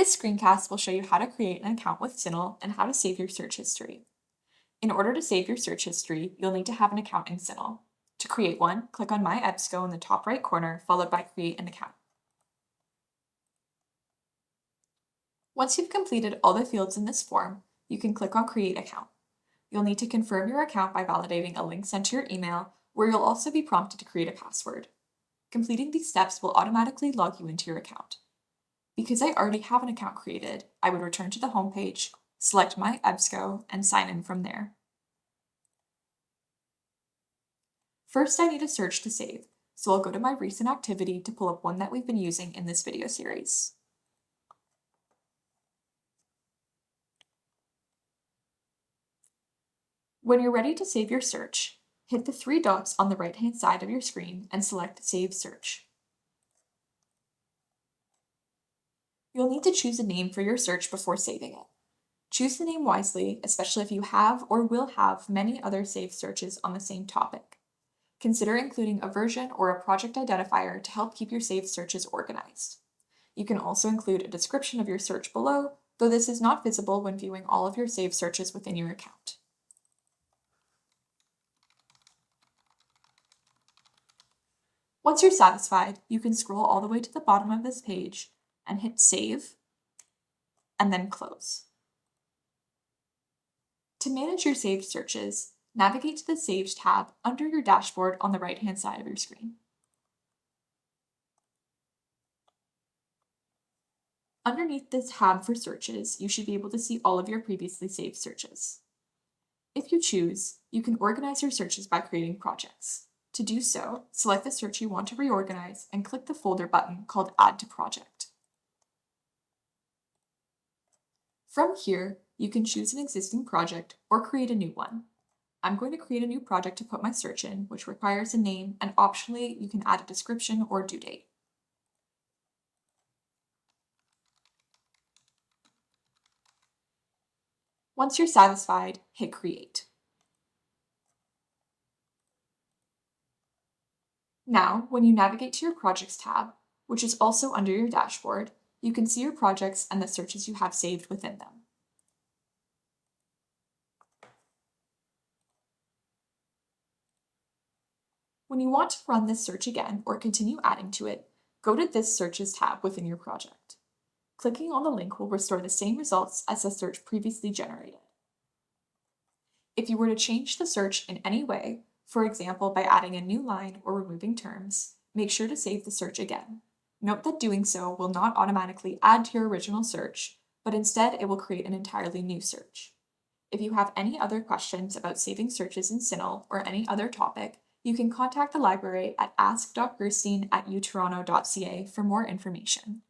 This screencast will show you how to create an account with CINAHL and how to save your search history. In order to save your search history, you'll need to have an account in CINAHL. To create one, click on My Ebsco in the top right corner, followed by Create an Account. Once you've completed all the fields in this form, you can click on Create Account. You'll need to confirm your account by validating a link sent to your email, where you'll also be prompted to create a password. Completing these steps will automatically log you into your account. Because I already have an account created, I would return to the home page, select My Ebsco, and sign in from there. First, I need a search to save, so I'll go to my recent activity to pull up one that we've been using in this video series. When you're ready to save your search, hit the three dots on the right-hand side of your screen and select Save Search. You'll need to choose a name for your search before saving it. Choose the name wisely, especially if you have or will have many other saved searches on the same topic. Consider including a version or a project identifier to help keep your saved searches organized. You can also include a description of your search below, though this is not visible when viewing all of your saved searches within your account. Once you're satisfied, you can scroll all the way to the bottom of this page and hit Save, and then Close. To manage your saved searches, navigate to the Saved tab under your dashboard on the right-hand side of your screen. Underneath this tab for searches, you should be able to see all of your previously saved searches. If you choose, you can organize your searches by creating projects. To do so, select the search you want to reorganize and click the folder button called Add to Project. From here, you can choose an existing project or create a new one. I'm going to create a new project to put my search in, which requires a name, and optionally, you can add a description or due date. Once you're satisfied, hit Create. Now, when you navigate to your Projects tab, which is also under your dashboard, you can see your projects and the searches you have saved within them. When you want to run this search again or continue adding to it, go to this Searches tab within your project. Clicking on the link will restore the same results as the search previously generated. If you were to change the search in any way, for example by adding a new line or removing terms, make sure to save the search again. Note that doing so will not automatically add to your original search, but instead it will create an entirely new search. If you have any other questions about saving searches in CINAHL or any other topic, you can contact the library at ask.gerstein@utoronto.ca for more information.